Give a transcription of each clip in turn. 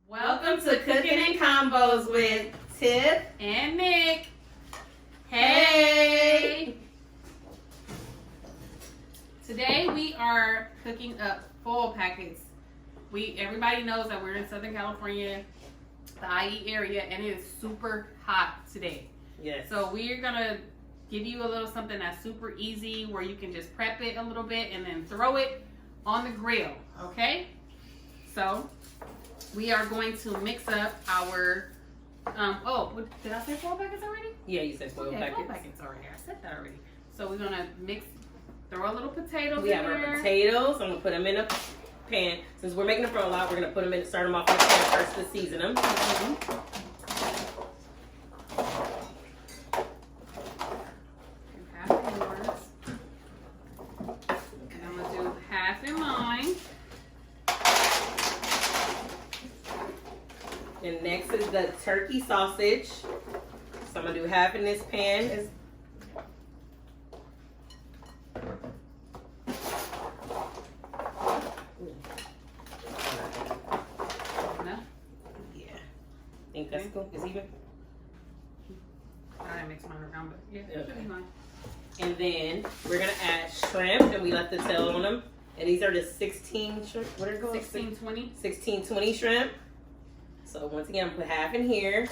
Welcome to Cooking and Combos with Tiff and Nick. Hey! Today we are cooking up full packets. Everybody knows that we're in Southern California, the IE area, and it is super hot today. Yes. So we're gonna give you a little something that's super easy where you can just prep it a little bit and then throw it on the grill. Okay? So we are going to mix up our did I say 4 packets already? Yeah, you said 4 packets. 4 packets already. I said that already. So we're gonna throw a little potatoes We in have there. our potatoes. I'm gonna put them in a pan. Since we're making them for a lot, we're gonna put them in. Start them off in the pan first to season them. Half in yours. And I'm gonna do half in mine. And next is the turkey sausage. So I'm gonna do half in this pan. No? Yeah. Think that's cool? It's even? I didn't mix mine around, but yeah, it should be mine. And then we're gonna add shrimp, and we left the tail on them. And these are the 16 shrimp. What are they called? 1620. 1620 shrimp. So once again, I'm gonna put half in here.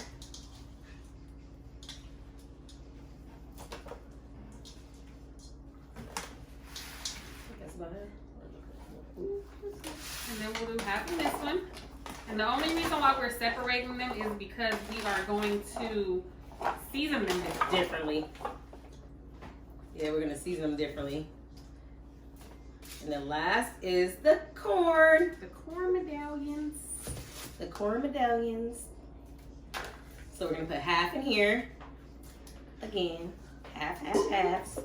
That's about it. And then we'll do half in this one. And the only reason why we're separating them is because we are going to season them Differently. Yeah, we're gonna season them differently. And the last is the corn. The corn medallions. The corn medallions. So we're gonna put half in here. Again, half. And half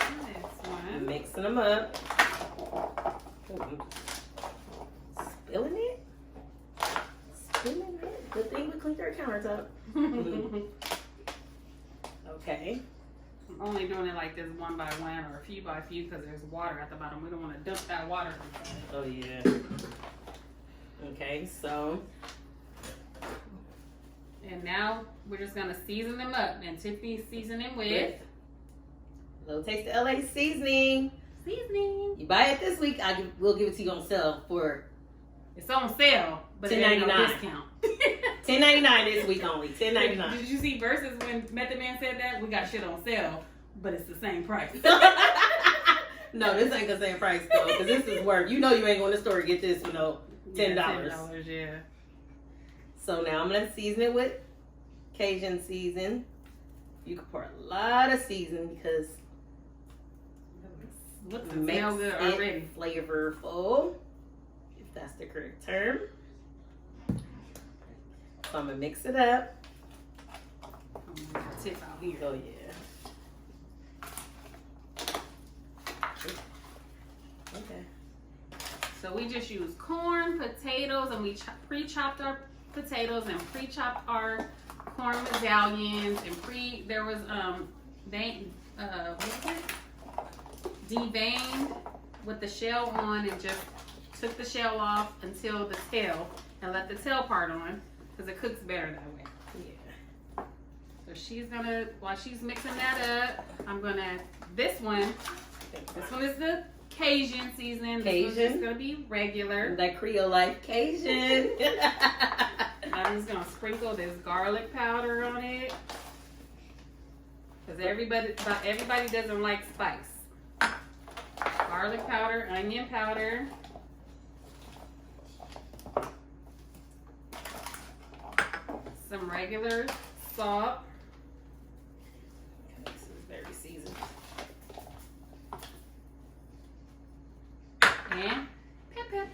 in this one. Mixing them up. Spilling it. Good thing we cleaned our countertop. Okay. I'm only doing it like this 1 by 1 or a few by few because there's water at the bottom. We don't want to dump that water. Oh yeah. Okay, so. And now we're just gonna season them up. And Tiffany's seasoning with Little Taste of LA seasoning. seasoning. You buy it this week, we'll give it to you on sale for It's on sale, but it ain't no $10.99. discount. $10.99 this week only. $10.99. Did you see Versus when Method Man said that? We got shit on sale, but it's the same price. No, this ain't the same price though, because this is worth. You know you ain't going to the store to get this, $10. $10, yeah. So now I'm gonna season it with Cajun season. You can pour a lot of season because Looks it and makes smell good it already. flavorful, if that's the correct term. So I'm gonna mix it up. Oh my God, tip out here. Oh yeah. Okay. So we just use corn, potatoes, and we pre-chopped our potatoes and pre-chopped our corn medallions and there was what was it? Deveined with the shell on and just took the shell off until the tail and let the tail part on because it cooks better that way. Yeah. So while she's mixing that up, this one is the Cajun seasoning. This one's just gonna be regular. That Creole life Cajun. I'm just gonna sprinkle this garlic powder on it because everybody doesn't like spice. Garlic powder, onion powder, some regular salt. This is very seasoned. And pepper.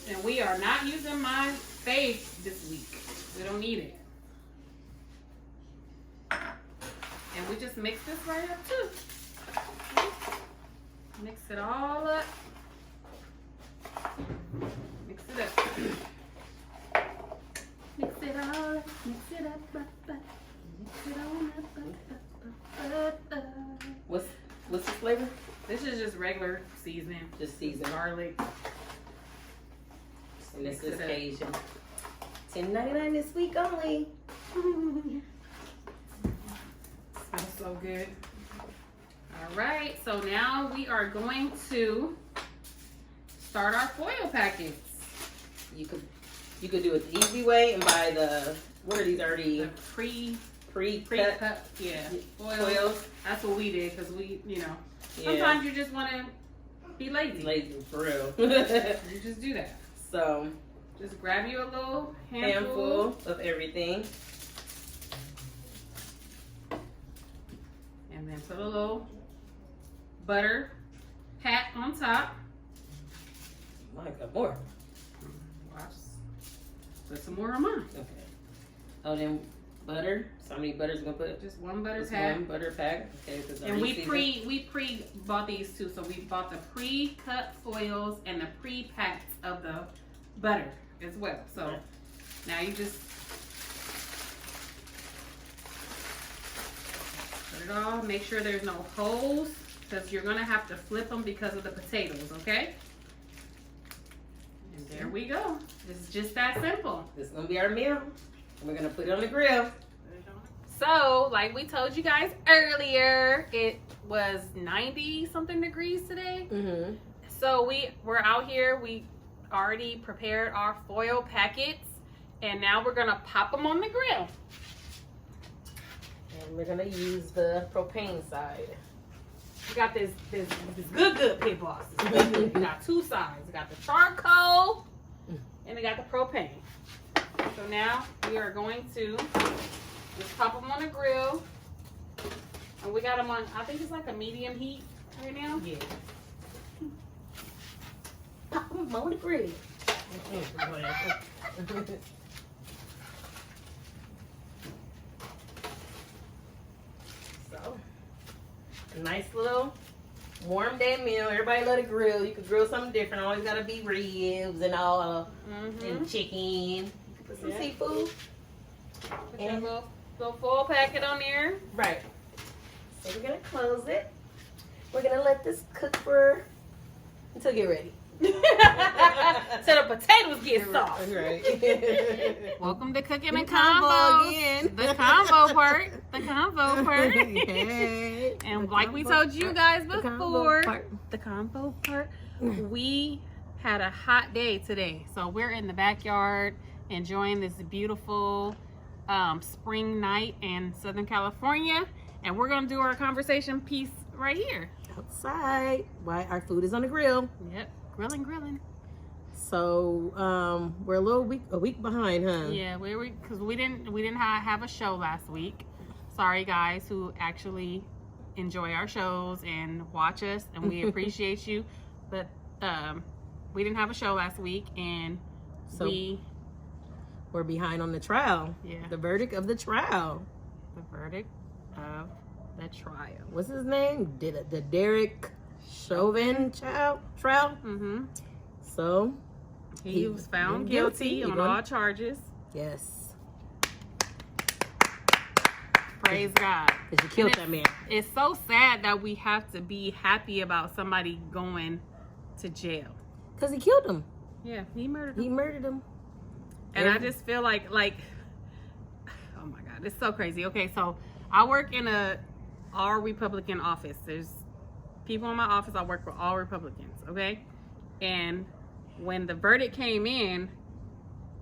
And we are not using my face this week. We don't need it. And we just mix this right up too. Mix it all up. Mix it up. Mix it all up. Mix it up, mix it on up. What's the flavor? This is just regular seasoning. Just seasoned. Garlic. And this Mix is it up. Cajun. $10.99 this week only. Smells so good. All right, so now we are going to start our foil packets. You could do it the easy way and buy the, what are these already The pre-cut pre-cut, yeah, foils? That's what we did because we, Yeah. sometimes you just want to be lazy. Lazy, for real. You just do that. So, Just grab you a little handful of everything. and then put a little butter pat on top. My God, more. Watch. Put some more on mine. Okay. Oh, then butter. So how many butters you gonna put? Just one butter Just pat. one butter pack. Okay. 'Cause And we pre bought these too. So we bought the pre-cut foils and the pre-packs of the butter as well. So Okay. now you just put it all. Make sure there's no holes because you're gonna have to flip them because of the potatoes. Okay. And there we go. It's just that simple. This is gonna be our meal. We're gonna put it on the grill. So, like we told you guys earlier, it was 90 something degrees today. Mm-hmm. So we're out here. We already prepared our foil packets, and now we're gonna pop them on the grill. And we're gonna use the propane side. We got this good pit boss. It's good. We got two sides. We got the charcoal, and we got the propane. So now we are going to just pop them on the grill, and we got them on. I think it's like a medium heat right now. Yeah. Pop them on the grill. So, a nice little warm day meal. Everybody love to grill. You could grill something different. Always gotta be ribs and all, and chicken. You can put some seafood. Put your little foil packet on there. Right. So we're gonna close it. We're gonna let this cook for until get ready. So the potatoes get soft. Right. Welcome to Cooking The and combo Convo again. The combo part. The combo part. Hey. And The like we combo told you part. guys The combo before, part. the combo part, we had a hot day today. So we're in the backyard enjoying this beautiful spring night in Southern California. And we're going to do our conversation piece right here. Outside. Why our food is on the grill. Yep. Grilling. So we're a week behind, huh? Yeah, because we didn't have a show last week. Sorry, guys who actually enjoy our shows and watch us, and we appreciate you. But we didn't have a show last week, and So we're behind on the trial. Yeah. The verdict of the trial. The verdict of the trial. What's his name? The Derek Chauvin trial. Mm-hmm. So He was found guilty on all charges. Yes. Praise God. Because you killed that man. It's so sad that we have to be happy about somebody going to jail. Because he killed him. Yeah, he murdered him. He murdered him. And I just feel like, oh my God, it's so crazy. Okay, so I work in a all Republican office. There's people in my office. I work for all Republicans. Okay, and when the verdict came in,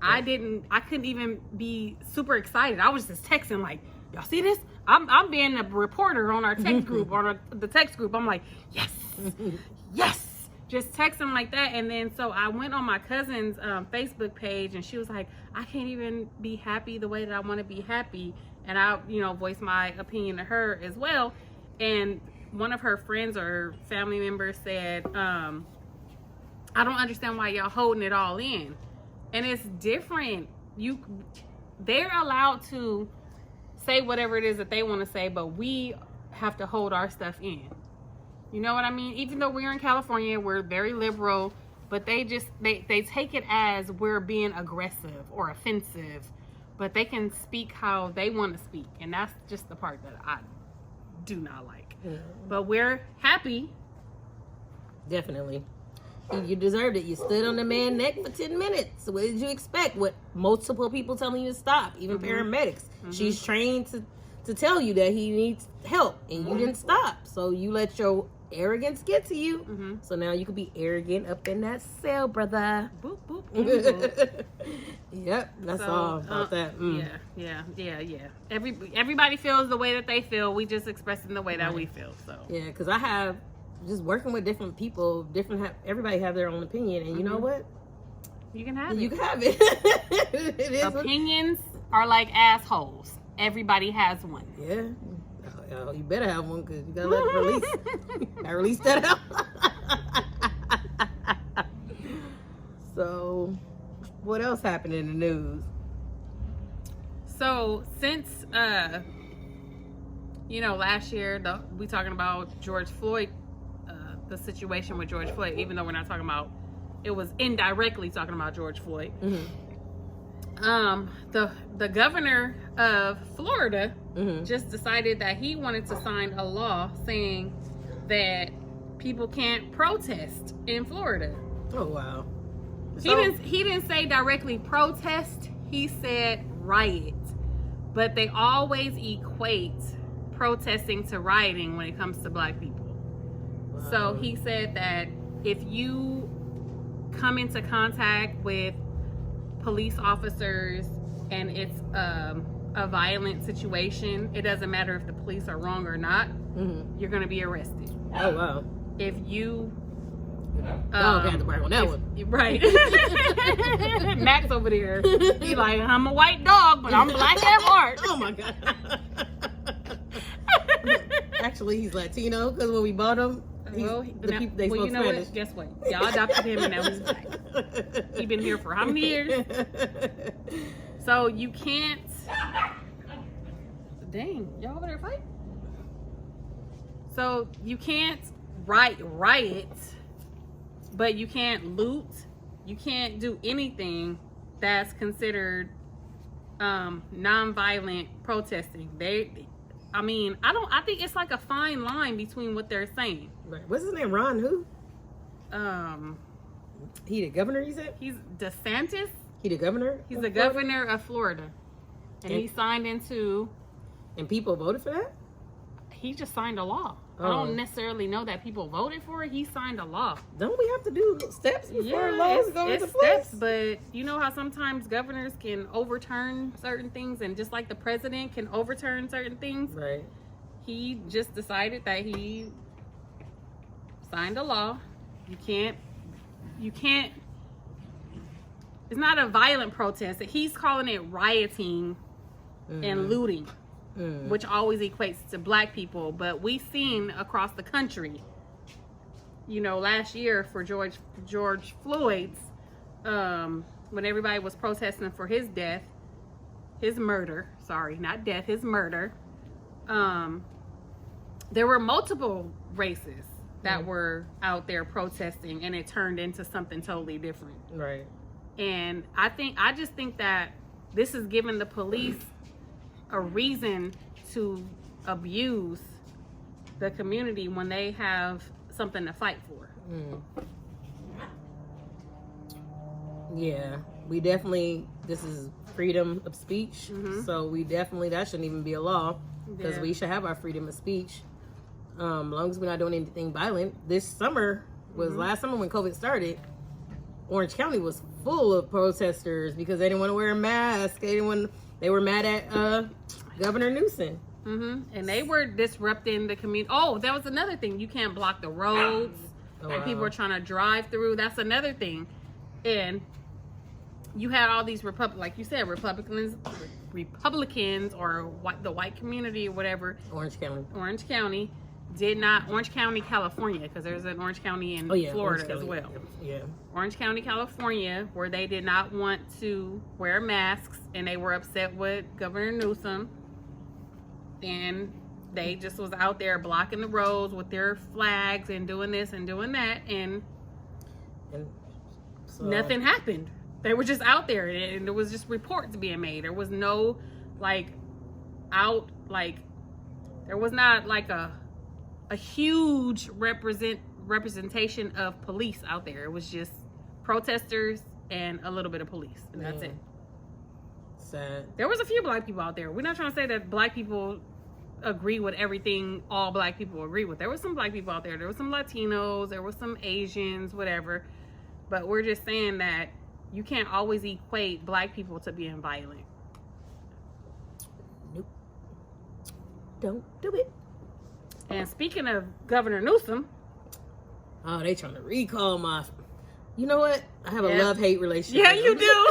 I couldn't even be super excited. I was just texting like, y'all see this? I'm being a reporter on our text group, the text group. I'm like, yes, yes. Just texting like that. And then so I went on my cousin's Facebook page, and she was like, I can't even be happy the way that I want to be happy. And I, voiced my opinion to her as well. And one of her friends or family members said, I don't understand why y'all holding it all in. And it's different. They're allowed to say whatever it is that they want to say, but we have to hold our stuff in. You know what I mean? Even though we're in California, we're very liberal, but they take it as we're being aggressive or offensive but they can speak how they want to speak, and that's just the part that I do not like. But we're happy. Definitely. You deserved it. You stood on the man's neck for 10 minutes. What did you expect? What multiple people telling you to stop, even paramedics. She's trained to tell you that he needs help, and you didn't stop. So you let your arrogance get to you. So now you could be arrogant up in that cell, brother. Boop, boop, boop. Yep, that's all about that. Yeah. Everybody feels the way that they feel. We just expressing the way that we feel. So yeah, because I have just working with different people. Everybody have their own opinion, and you know what? You can have it. You can have it. It is Opinions are like assholes. Everybody has one. Yeah. Oh, you better have one because you gotta let it release. Gotta release that out. So, what else happened in the news? So since last year we talking about George Floyd, the situation with George Floyd, even though we're not talking about, it was indirectly talking about George Floyd. The governor of Florida just decided that he wanted to sign a law saying that people can't protest in Florida. Oh wow. He didn't say directly protest, he said riot. But they always equate protesting to rioting when it comes to black people. Wow. So he said that if you come into contact with police officers and it's a violent situation, it doesn't matter if the police are wrong or not, you're going to be arrested. Oh wow. If you had to work on that one. Right. Max over there, he like, I'm a white dog, but I'm black at heart. Oh my god. Actually, he's Latino because when we bought him, they spoke Spanish. Guess what? Y'all adopted him and now he's black. He been here for how many years? So you can't. Dang, y'all over there fight? So you can't riot, but you can't loot. You can't do anything that's considered non-violent protesting. I think it's like a fine line between what they're saying. Right. What's his name? Ron who? He the governor, you said? He's DeSantis. He the governor? He's the governor of Florida. And he signed into... And people voted for that? He just signed a law. Oh. I don't necessarily know that people voted for it. He signed a law. Don't we have to do steps before Yeah, laws go into place? steps, but you know how sometimes governors can overturn certain things, and just like the president can overturn certain things, Right. he just decided that he signed a law. You can't, it's not a violent protest. He's calling it rioting and looting, which always equates to black people. But we've seen across the country, last year for George Floyd's, when everybody was protesting for his murder, there were multiple races that were out there protesting, and it turned into something totally different. Right. And I just think that this is giving the police a reason to abuse the community when they have something to fight for. Yeah, we definitely, this is freedom of speech, so that shouldn't even be a law, because we should have our freedom of speech, as long as we're not doing anything violent. This summer was last summer when COVID started. Orange County was full of protesters because they didn't want to wear a mask. They were mad at Governor Newsom. And they were disrupting the community. Oh, that was another thing. You can't block the roads, and people are trying to drive through. That's another thing. And you had all these like you said, Republicans, or the white community or whatever. Orange County did not. Orange County, California, because there's an Orange County in Florida as well. Yeah. Orange County, California, where they did not want to wear masks, and they were upset with Governor Newsom, and they just was out there blocking the roads with their flags and doing this and doing that, and So, nothing happened. They were just out there, and there was just reports being made. There was no there was not like a huge representation of police out there. It was just protesters and a little bit of police, and that's it. Sad. There was a few black people out there. We're not trying to say that black people agree with everything all black people agree with. There was some black people out there. There were some Latinos. There were some Asians, whatever. But we're just saying that you can't always equate black people to being violent. Nope. Don't do it. And speaking of Governor Newsom. Oh, they trying to recall my... You know what? I have a love-hate relationship. Yeah, you do.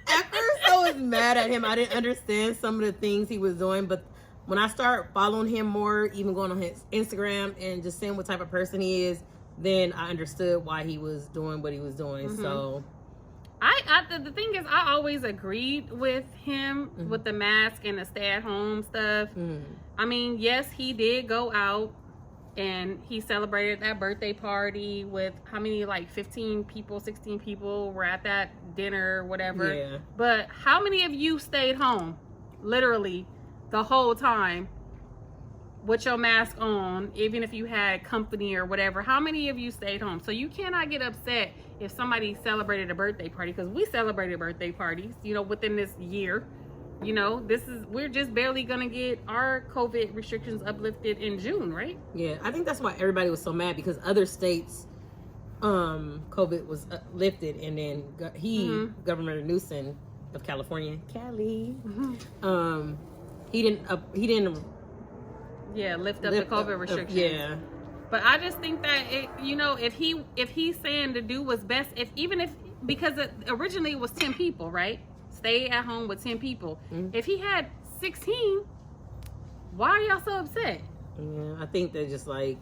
At first, I was mad at him. I didn't understand some of the things he was doing. But when I start following him more, even going on his Instagram and just seeing what type of person he is, then I understood why he was doing what he was doing. Mm-hmm. So... the thing is, I always agreed with him with the mask and the stay-at-home stuff. I mean, yes, he did go out and he celebrated that birthday party with how many, like 15 people, 16 people were at that dinner, whatever. Yeah. But how many of you stayed home, literally, the whole time with your mask on, even if you had company or whatever? How many of you stayed home? So you cannot get upset if somebody celebrated a birthday party, because we celebrated birthday parties, within this year. We're just barely gonna get our COVID restrictions uplifted in June, right? Yeah, I think that's why everybody was so mad, because other states, COVID was lifted, and then Governor Newsom of California, he didn't lift up the COVID restrictions. But I just think that if he's saying to do what's best, because originally it was 10 people, right? Stay at home with 10 people. If he had 16, why are y'all so upset? Yeah, I think they're just like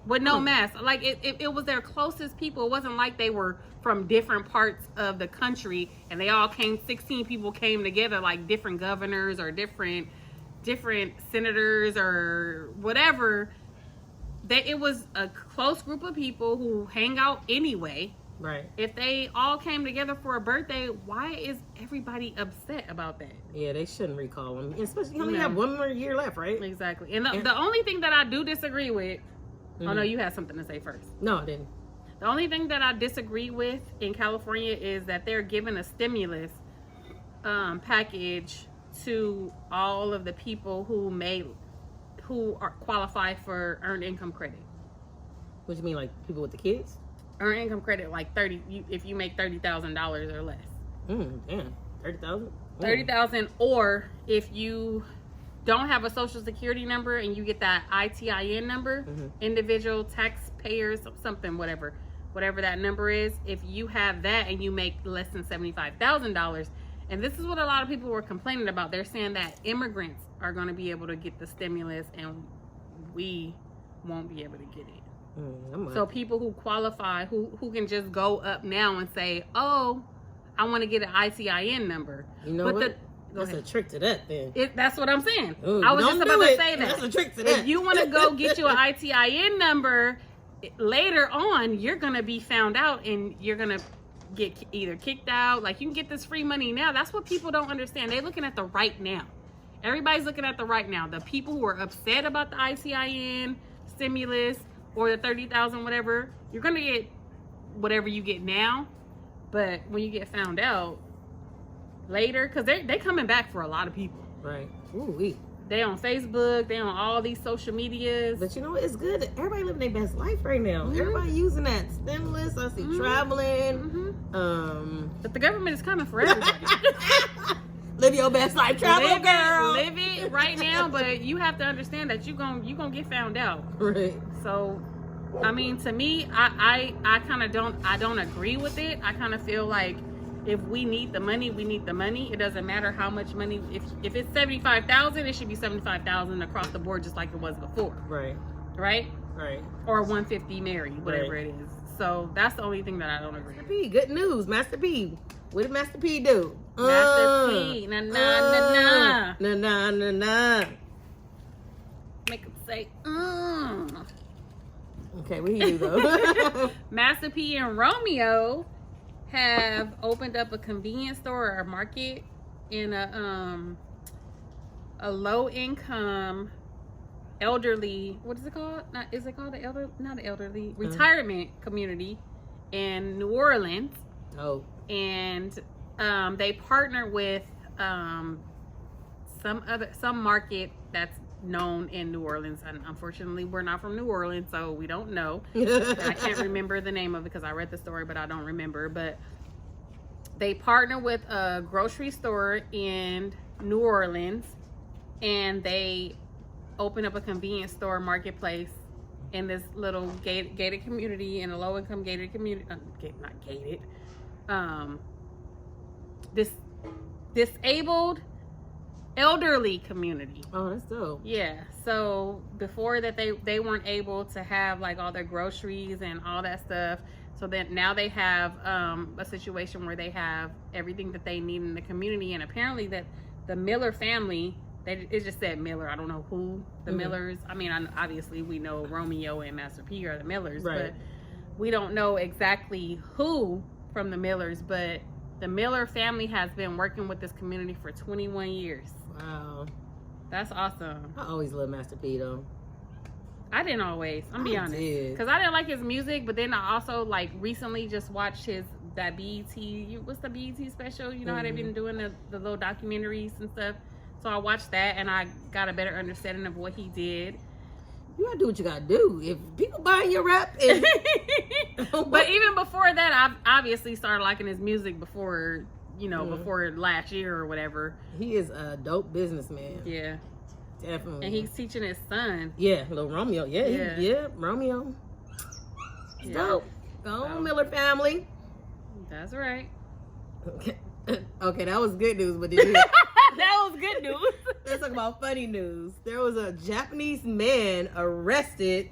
with no mask. Like it was their closest people. It wasn't like they were from different parts of the country and they all came. 16 people came together, like different governors or different senators or whatever. It was a close group of people who hang out anyway. Right. If they all came together for a birthday, why is everybody upset about that? Yeah, they shouldn't recall him. Especially, you only have one more year left, right? Exactly. And the only thing that I do disagree with... Oh, no, you had something to say first. No, I didn't. The only thing that I disagree with in California is that they're giving a stimulus package to all of the people who are qualified for earned income credit. What do you mean, like people with the kids? Earned income credit, like if you make $30,000 or less. Damn, 30,000. $30,000, or if you don't have a social security number and you get that ITIN number, individual taxpayers, something, whatever that number is. If you have that and you make less than $75,000, and this is what a lot of people were complaining about. They're saying that immigrants are going to be able to get the stimulus and we won't be able to get it. So people who qualify, who can just go up now and say, oh, I want to get an ITIN number. You know what? That's a trick to that then. That's what I'm saying. Ooh, I was just about to say that. That's a trick to that. If you want to go get you an ITIN number, later on, you're going to be found out and you're going to get either kicked out. Like, you can get this free money now. That's what people don't understand. They're looking at the right now. Everybody's looking at the right now. The people who are upset about the ITIN stimulus or the 30,000, whatever, you're going to get whatever you get now. But when you get found out later, because they coming back for a lot of people. Right. Ooh-wee. They on Facebook, they on all these social medias. But you know what? It's good. Everybody living their best life right now. Everybody using that stimulus. I see traveling. But the government is coming for everybody. Live your best life, travel, girl. Live it right now, but you have to understand that you gonna get found out. Right. So, I mean, to me, I kind of don't agree with it. I kind of feel like if we need the money, we need the money. It doesn't matter how much money. If it's $75,000, it should be $75,000 across the board, just like it was before. Right. Right. Right. Or 150 Mary, whatever it is. So that's the only thing that I don't agree with. Master P, good news, Master P. What did Master P do? Master P, na na na na, na na na na. Make him say, Okay, what he do though? Master P and Romeo have opened up a convenience store or a market in a low income elderly, what is it called? Is it called not elderly, retirement community in New Orleans. Oh. And they partner with some market that's known in New Orleans, and unfortunately we're not from New Orleans, so we don't know. I can't remember the name of it because I read the story but I don't remember. But they partner with a grocery store in New Orleans, and they open up a convenience store marketplace in this little gated community, in a low income gated community, not gated, this disabled elderly community. Oh, that's dope. Yeah. So before that, they weren't able to have like all their groceries and all that stuff. So then now they have a situation where they have everything that they need in the community. And apparently that the Miller family, it just said Miller. I don't know who the Millers. I mean, obviously we know Romeo and Master P are the Millers, right, but we don't know exactly who from the Millers. But the Miller family has been working with this community for 21 years. Wow. That's awesome. I always love Master P though. I didn't always. I'm be honest. Because I didn't like his music, but then I also like recently just watched that BET, what's the BET special? You know how they've been doing the little documentaries and stuff. So I watched that and I got a better understanding of what he did. You gotta do what you gotta do. If people buying your rap, and but even before that, I obviously started liking his music before, before last year or whatever. He is a dope businessman. Yeah, definitely. And he's teaching his son. Yeah, little Romeo. Yeah, Romeo. It's dope. Go on, Miller family. That's right. Okay, that was good news, but did you? That was good news. Let's talk about funny news. There was a Japanese man arrested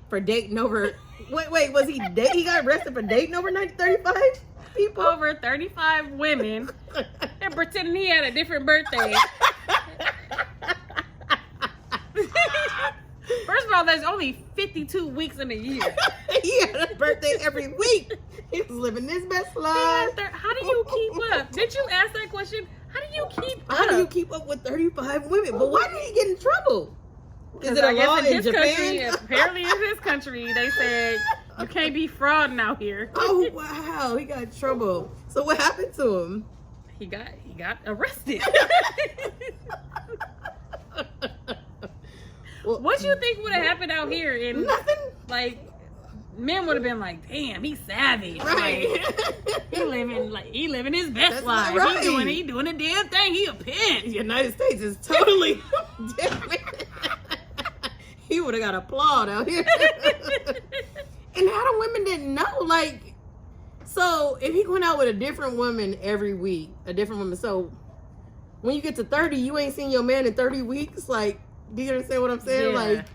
for dating over. Wait, was he got arrested for dating over 35 people? Over 35 women, and pretending he had a different birthday. First of all, there's only 52 weeks in a year. He had a birthday every week. He was living his best life. How do you keep up? Did you ask that question? How do you keep up? How do you keep up with 35 women? But why did he get in trouble? Is it a law in his Japan? Country, apparently in his country, they said you can't be frauding out here. Oh, wow. He got in trouble. So what happened to him? He got arrested. Well, what do you think would have happened out here? Nothing. Like, men would have been like, "Damn, he's savage. Right. Like, he living his best That's life. right. He doing a damn thing. He a pimp." The United States is totally different. He would have got applaud out here. And how the women didn't know? Like, so if he went out with a different woman every week, so when you get to 30, you ain't seen your man in 30 weeks. Like, do you understand what I'm saying? Yeah. Like,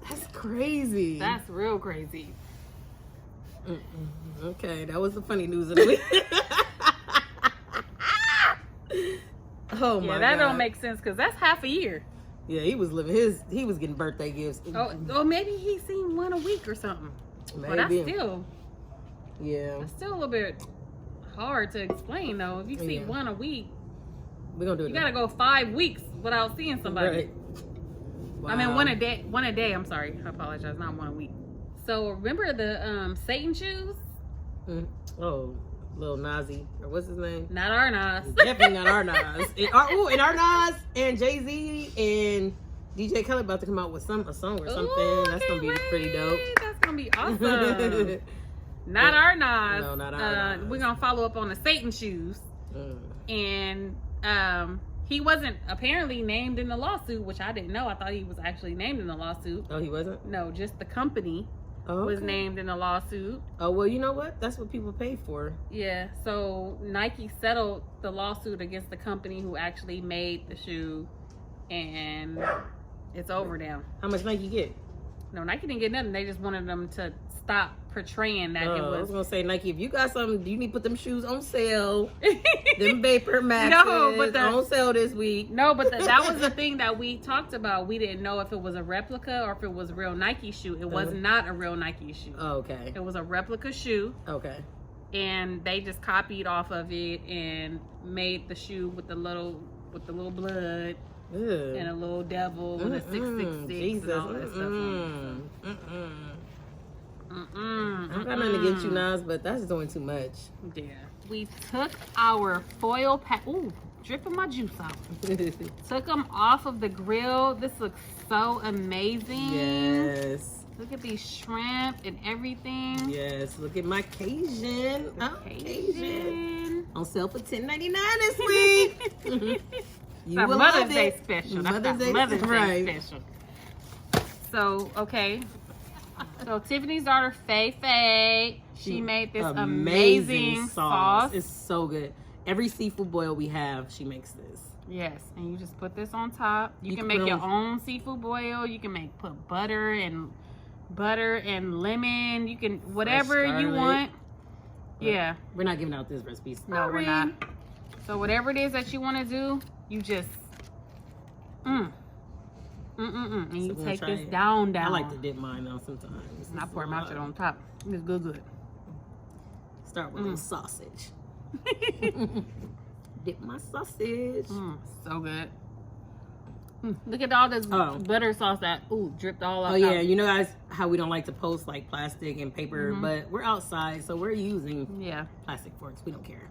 that's crazy. That's real crazy. Okay, that was the funny news of the week. Oh my God. That don't make sense because that's half a year. Yeah, he was getting birthday gifts. Oh, maybe he seen one a week or something. Maybe. But that's still a little bit hard to explain though. If you see one a week, we're gonna do it. You gotta go 5 weeks without seeing somebody. Right. Wow. I mean, one a day. I'm sorry. I apologize. Not 1 week. So remember the Satan shoes? Oh, Lil Nazi, or what's his name? Not our Nas. Definitely not our Nas. And our Nas and Jay-Z and DJ Khaled about to come out with a song or something. Ooh, that's gonna be pretty dope. That's gonna be awesome. Not our Nas. No, not our Nas. We're gonna follow up on the Satan shoes. And he wasn't apparently named in the lawsuit, which I didn't know. I thought he was actually named in the lawsuit. Oh, he wasn't? No, just the company was named in the lawsuit. Oh, well, you know what? That's what people pay for. Yeah, so Nike settled the lawsuit against the company who actually made the shoe, and it's over now. How much Nike get? No, Nike didn't get nothing. They just wanted them to stop portraying that it was. I was gonna say, Nike, if you got something, you need to put them shoes on sale. Them Vapor Maxes on sale this week. No, but that was the thing that we talked about. We didn't know if it was a replica or if it was a real Nike shoe. It was not a real Nike shoe. Oh, okay. It was a replica shoe. Okay. and they just copied off of it and made the shoe with the little blood Ew. and a little devil with a 666 Jesus. and all that stuff on it. I'm got nothing against you, Nas, but that's doing too much. Yeah. We took our foil pack. Ooh, dripping my juice out. Took them off of the grill. This looks so amazing. Yes. Look at these shrimp and everything. Yes. Look at my Cajun. Oh, Cajun. Cajun. On sale for $10.99 this week. You It's will Mother's love Day it. special. Mother's That's Day, Mother's Day right. special. So, okay. So Tiffany's daughter, Faye, she made this amazing sauce. It's so good. Every seafood boil we have, she makes this. Yes, and you just put this on top. You can can make put your on- own seafood boil. You can put butter and lemon. You can whatever you garlic. want. Yeah. We're not giving out this recipe. No, we're Sorry. not. So whatever it is that you want to do, you just and you So we'll take try this it. down. I like to dip mine out sometimes. And I pour my shit on top. It's good. Start with a little sausage. Dip my sausage. So good. Look at all this butter sauce that dripped all out. Oh yeah, you know guys how we don't like to post like plastic and paper, but we're outside, so we're using plastic forks. We don't care.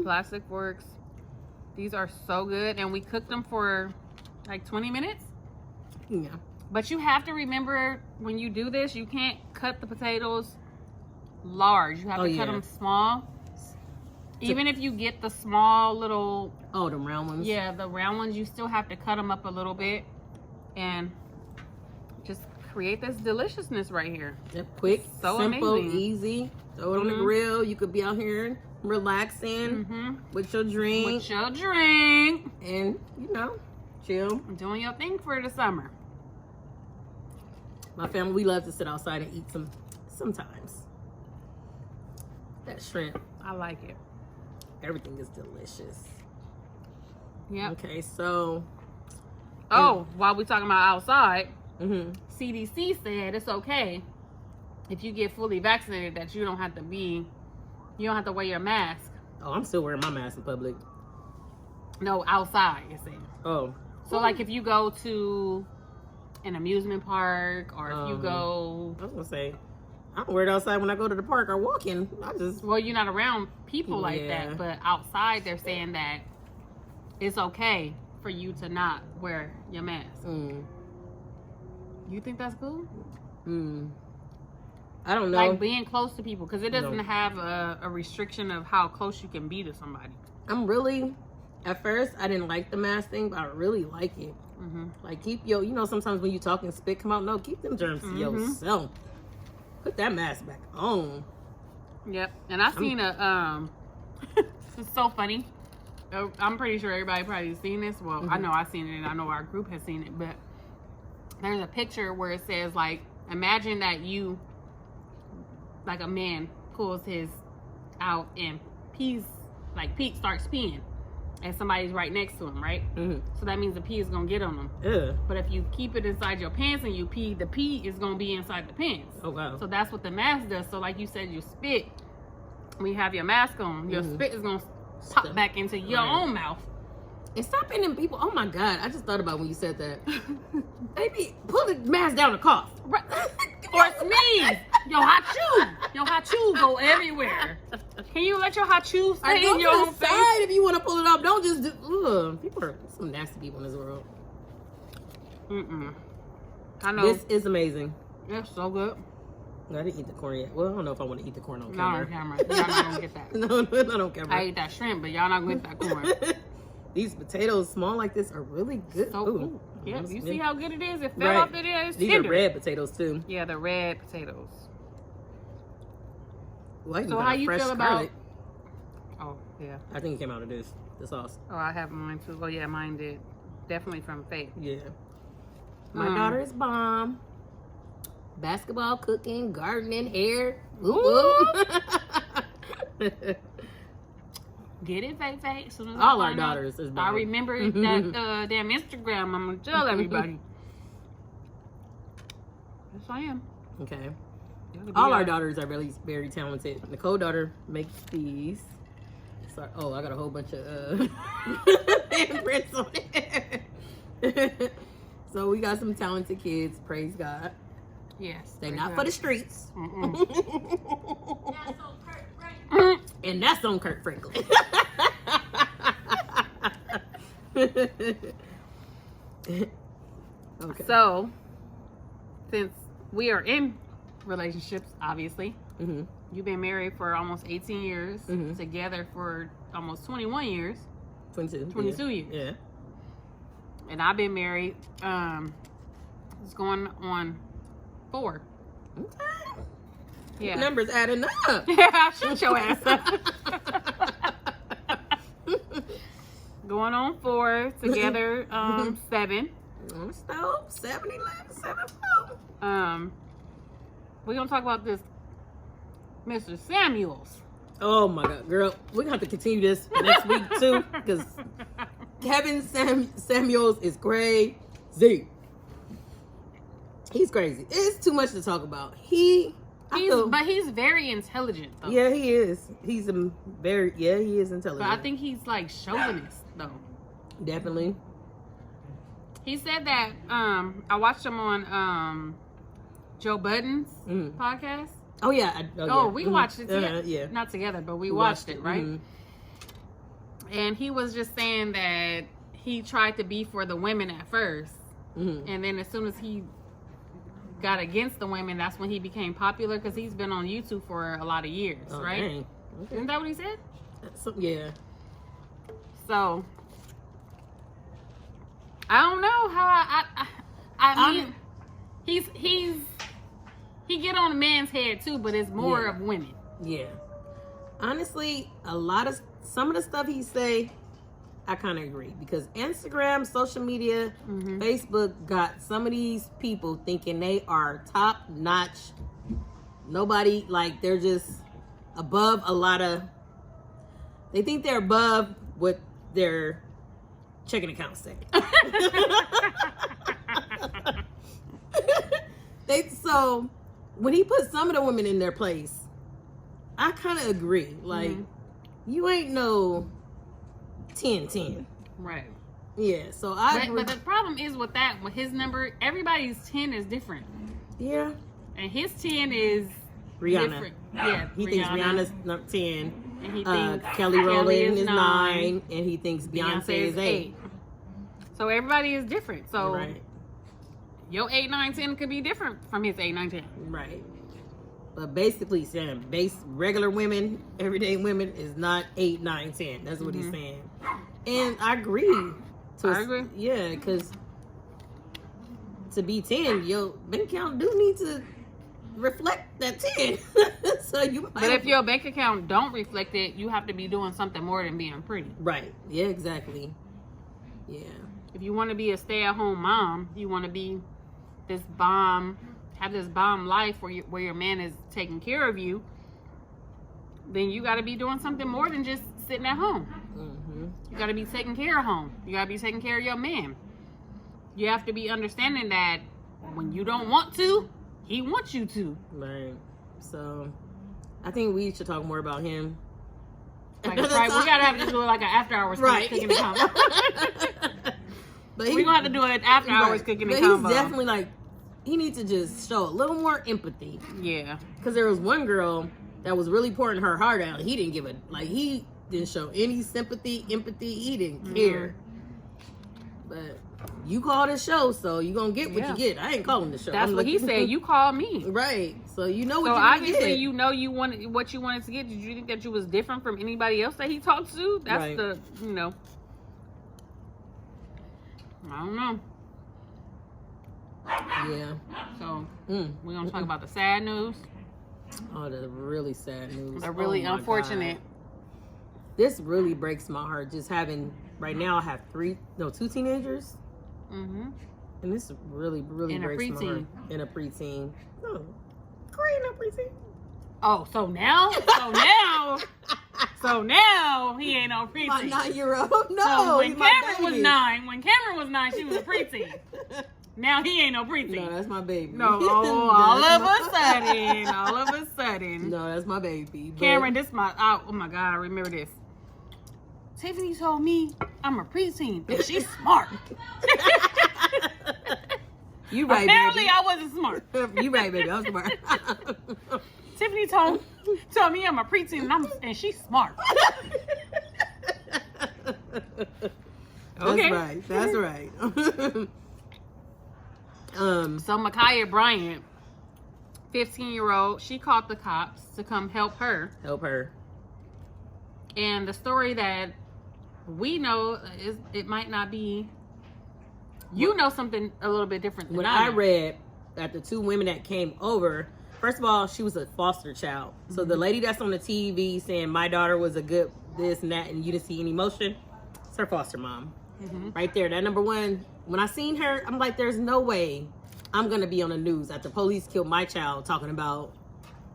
Plastic forks. These are so good, and we cooked them for like 20 minutes. Yeah. But you have to remember when you do this, you can't cut the potatoes large. You have to cut them small. Even if you get the small little... Oh, the round ones? Yeah, the round ones, you still have to cut them up a little bit and just create this deliciousness right here. Yep, quick, So simple, amazing. easy. Throw it on the grill. You could be out here relaxing with your drink. With your drink. And, you know, chill. Doing your thing for the summer. My family, we love to sit outside and eat sometimes. That shrimp, I like it. everything is delicious. Yep. Okay, so... Oh, while we talking about outside, Mm-hmm. CDC said it's okay if you get fully vaccinated that you don't have to wear your mask. Oh, I'm still wearing my mask in public. No, outside, it said. Oh. So like if you go to an amusement park or if you go... I was going to say, I don't wear it outside when I go to the park or walking. Well, you're not around people like Yeah. that, but outside they're saying that it's okay for you to not wear your mask. You think that's cool? I don't know. Like being close to people, because it doesn't have a restriction of how close you can be to somebody. At first, I didn't like the mask thing, but I really like it. Like, keep you know, sometimes when you talk and spit come out, no, keep them germs to yourself. Put that mask back on. Yep. And I seen it's so funny. I'm pretty sure everybody probably seen this. Well, I know I've seen it and I know our group has seen it, but there's a picture where it says, like, imagine that you, like a man pulls his out and pees, like starts peeing, and somebody's right next to him, right? So that means the pee is gonna get on them. Ugh. But if you keep it inside your pants and you pee, the pee is gonna be inside the pants. Oh, wow. So that's what the mask does. So like you said, you spit, when you have your mask on, your spit is gonna pop back into your own mouth. And stop ending people. Oh my God. I just thought about when you said that. Baby, pull the mask down and cough. Right. Or sneeze. Your hot chew go everywhere. Can you let your hot chew stay in your own face? side if you want to pull it off. Don't just do. Ugh. People are some nasty people in this world. I know. This is amazing. It's so good. I didn't eat the corn yet. Well, I don't know if I want to eat the corn on Not camera. on camera. Y'all not gonna get that. No, not on camera. I ate that shrimp, but y'all not gonna get that corn. These potatoes, small like this, are really good. So Ooh. cool. Yeah, That's you good. see how good it is? It fell Right. off the there. It's These tender. are red potatoes too. Yeah, the red potatoes. Well, I even So got how a you fresh feel about? scarlet. Oh yeah. I think it came out of the sauce. Oh, I have mine too. Oh yeah, mine did. Definitely from Faith. Yeah. My daughter is bomb. Basketball, cooking, gardening, hair. Ooh. Get it, Faith? As soon as All I our find out, daughters is I bomb. remember that damn Instagram. I'm gonna tell everybody. Yes, I am. Okay. All our daughters are really very talented. Nicole's daughter makes these. Sorry. Oh, I got a whole bunch of handprints on it. So we got some talented kids. Praise God. Yes. They're not for the streets. And that's on Kirk Franklin. Okay. So, since we are in relationships, obviously, you've been married for almost 18 years, together for almost 21 years. 22 years. Yeah. And I've been married, it's going on 4. Okay. Yeah. Numbers adding up. Yeah, shut your ass up. Going on 4, together 7. On the stove, 7, 11, 7, 4. We're gonna talk about this Mr. Samuels. Oh my God, girl, we're gonna have to continue this next week too, because Kevin Samuels is crazy. He's crazy. It's too much to talk about. But he's very intelligent though. Yeah, he is. He is intelligent. But I think he's like chauvinist though. Definitely. He said that I watched him on Joe Budden's podcast. Oh yeah. We watched it together. Yeah. Not together, but we watched it, right? Mm-hmm. And he was just saying that he tried to be for the women at first. And then as soon as he got against the women, that's when he became popular, because he's been on YouTube for a lot of years, right? Dang. Okay. Isn't that what he said? Yeah. So I don't know how I mean he get on a man's head too, but it's more of women. Yeah. Honestly, some of the stuff he say, I kind of agree, because Instagram, social media, Facebook got some of these people thinking they are top notch. Nobody, like, they're just above a lot of. They think they're above what their checking accounts say. So when he put some of the women in their place, I kind of agree. Like, you ain't no 10-10. Right. Yeah, so I agree. But the problem is with his number, everybody's 10 is different. Yeah. And his 10 is Rihanna. different. Yeah. He thinks Rihanna's number 10. And he thinks Kelly Rowland is 9. And he thinks Beyonce is 8. So everybody is different. So right. Your 8, 9, 10 could be different from his 8, 9, 10. Right. But basically saying regular women, everyday women is not 8, 9, 10. That's what he's saying. And I agree. I agree. Yeah, because to be 10, your bank account do need to reflect that 10. So but if your bank account don't reflect it, you have to be doing something more than being pretty. Right. Yeah, exactly. Yeah. If you want to be a stay-at-home mom, you want to be have this bomb life where your man is taking care of you, then you got to be doing something more than just sitting at home. You got to be taking care of home. You got to be taking care of your man. You have to be understanding that when you don't want to, he wants you to. Right. So I think we should talk more about him. Like, we gotta have to do it like an after hours cooking and combo. But we're gonna have to do it after hours cooking and combo. He's definitely like, he needs to just show a little more empathy. Yeah. Because there was one girl that was really pouring her heart out. He didn't he didn't show any sympathy, empathy. He didn't care. But you call this show, so you gonna get what you get. I ain't calling the show. That's what he said. You called me. Right. So you know what so you're obviously get. You know what you wanted to get. Did you think that you was different from anybody else that he talked to? That's right. I don't know. Yeah. So we're gonna talk about the sad news. Oh, the really sad news. The really unfortunate. God. This really breaks my heart. Just having right now, I have 2 teenagers. And this really breaks my heart. In a preteen. Oh, great, in a preteen. Oh, so now he ain't on preteen. My 9-year-old. No. So when Cameron was 9, she was a preteen. Now he ain't no preteen. No, that's my baby. No, all of a sudden. No, that's my baby. But... Cameron, this my, oh my God, I remember this. Tiffany told me I'm a preteen, but she's smart. You right, Apparently, baby. I wasn't smart. You right, baby. I'm smart. Tiffany told me I'm a preteen, and she's smart. Okay. That's right. So Ma'Khia Bryant, 15-year-old, she called the cops to come help her. And the story that we know is it might not be. You know something a little bit different than when I read that the two women that came over, first of all, she was a foster child. So the lady that's on the TV saying my daughter was a good this and that, and you didn't see any emotion, it's her foster mom. Right there. That number one. When I seen her, I'm like, there's no way I'm going to be on the news after police killed my child talking about,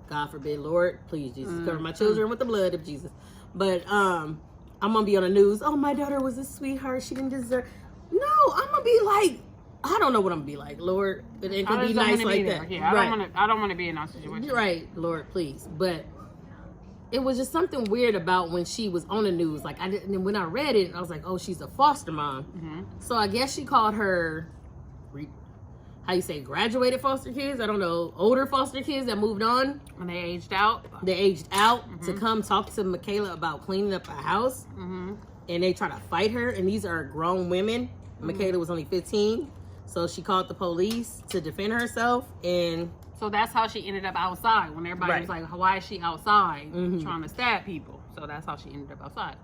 God forbid, Lord, please, Jesus, cover my children with the blood of Jesus. But I'm going to be on the news. Oh, my daughter was a sweetheart. She didn't deserve. No, I'm going to be like, I don't know what I'm going to be like, Lord. It can be nice like that. Yeah, I don't want to be in that situation. Right, Lord, please. But it was just something weird about when she was on the news. Like, I didn't, and when I read it, I was like, oh, she's a foster mom. So I guess she called her, how you say, graduated foster kids? I don't know, older foster kids that moved on. When they aged out. To come talk to Michaela about cleaning up a house. And they try to fight her. And these are grown women. Michaela was only 15. So she called the police to defend herself. And so that's how she ended up outside. When everybody was like, why is she outside trying to stab people? So that's how she ended up outside.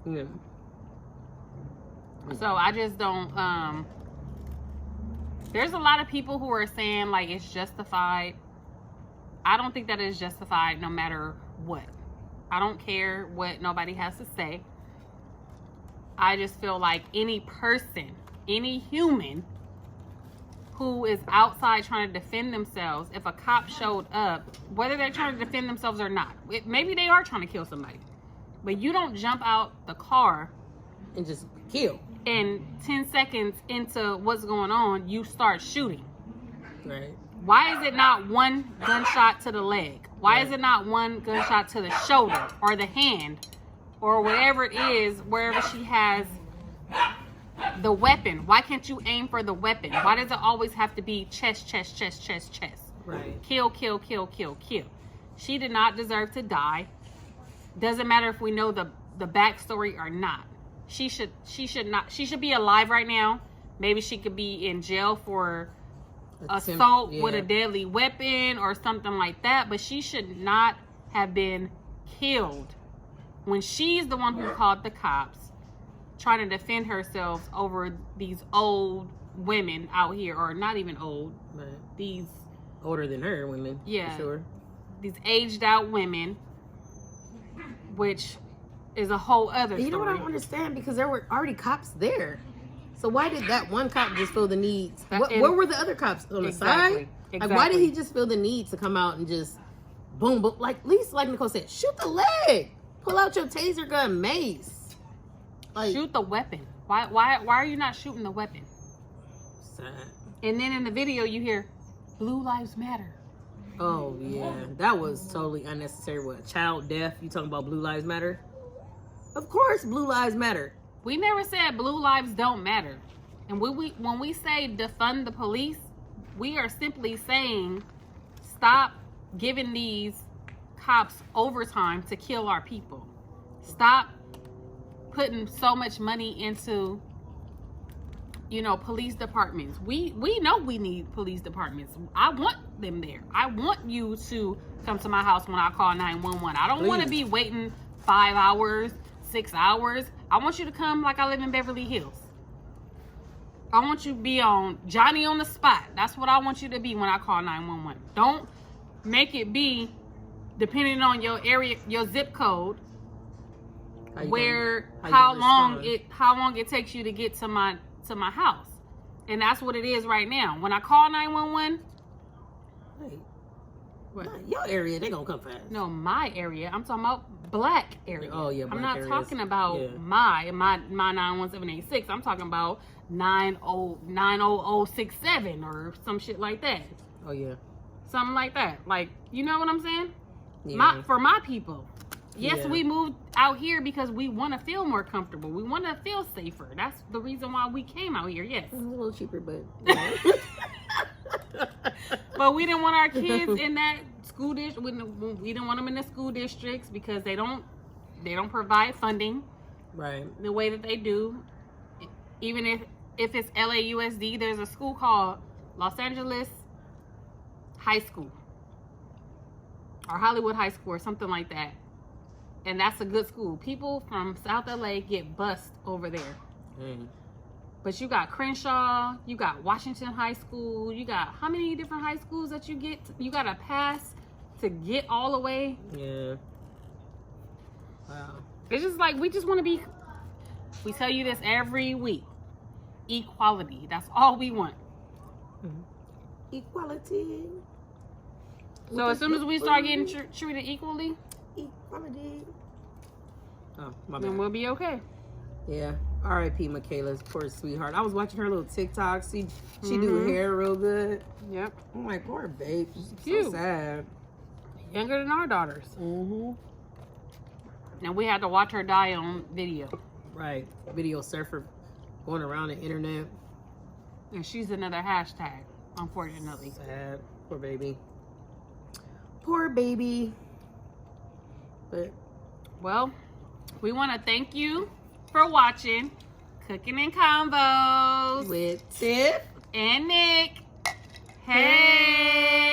Yeah. So I just don't, there's a lot of people who are saying like it's justified. I don't think that is justified no matter what. I don't care what nobody has to say. I just feel like any person, any human who is outside trying to defend themselves, if a cop showed up, whether they're trying to defend themselves or not, maybe they are trying to kill somebody, but you don't jump out the car and just kill. And 10 seconds into what's going on, you start shooting. Right. Why is it not one gunshot to the leg? Why is it not one gunshot to the shoulder or the hand or whatever it is, wherever she has the weapon? Why can't you aim for the weapon? Why does it always have to be chest, chest, chest, chest, chest? Right. Kill, kill, kill, kill, kill. She did not deserve to die. Doesn't matter if we know the backstory or not. She should be alive right now. Maybe she could be in jail for assault with a deadly weapon or something like that, but she should not have been killed when she's the one who called the cops trying to defend herself over these old women out here, or not even old, Right. These older than her women. Yeah. For sure. These aged out women, which is a whole other story. You know what I don't understand? Because there were already cops there. So why did that one cop just feel the need? Where were the other cops? On the side? Like, why did he just feel the need to come out and just boom, boom? Like, at least, like Nicole said, shoot the leg. Pull out your taser gun, mace. Like, shoot the weapon. Why are you not shooting the weapon? Sad. And then in the video you hear, Blue Lives Matter. Oh, yeah. That was totally unnecessary. What, child death? You talking about Blue Lives Matter? Of course Blue Lives Matter. We never said blue lives don't matter. And when we say defund the police, we are simply saying stop giving these cops overtime to kill our people. Stop putting so much money into, police departments. We know we need police departments. I want them there. I want you to come to my house when I call 911. I don't want to be waiting 5 hours, 6 hours. I want you to come like I live in Beverly Hills. I want you to be on Johnny on the spot. That's what I want you to be when I call 911. Don't make it be depending on your area, your zip code, how long it takes you to get to my house. And that's what it is right now. When I call 911, Wait. What? Your area, they gonna come fast. No, my area. I'm talking about black area. Oh, yeah, I'm black not areas. talking about Yeah. my 91786. I'm talking about 90067 or some shit like that. Oh, yeah. Something like that. Like, you know what I'm saying? Yeah. For my people. Yes, Yeah. we moved out here because we want to feel more comfortable. We want to feel safer. That's the reason why we came out here. Yes. It's a little cheaper, but... But we didn't want our kids in that school district. We didn't want them in the school districts because they don't provide funding Right. the way that they do. Even if it's LAUSD, there's a school called Los Angeles High School or Hollywood High School or something like that. And that's a good school. People from South LA get bused over there. Mm. But you got Crenshaw, you got Washington High School, you got how many different high schools that you get? You got to pass to get all the way. Yeah. Wow. It's just like, we just want to be, we tell you this every week. Equality. That's all we want. Equality. So as soon as we start getting treated equally, Equality. Oh, my then bad. we'll be okay. Yeah. R.I.P. Michaela's poor sweetheart. I was watching her little TikToks. She do Mhm. hair real good. Yep. I'm like, poor babe. She's Cute. so sad. Younger than our daughters. Mm-hmm. And we had to watch her die on video. Right. Video surfer going around the internet. And she's another hashtag, unfortunately. Sad. Poor baby. Poor baby. But Well, we want to thank you for watching Cooking and Combos with Tiff. and Nick. Hey!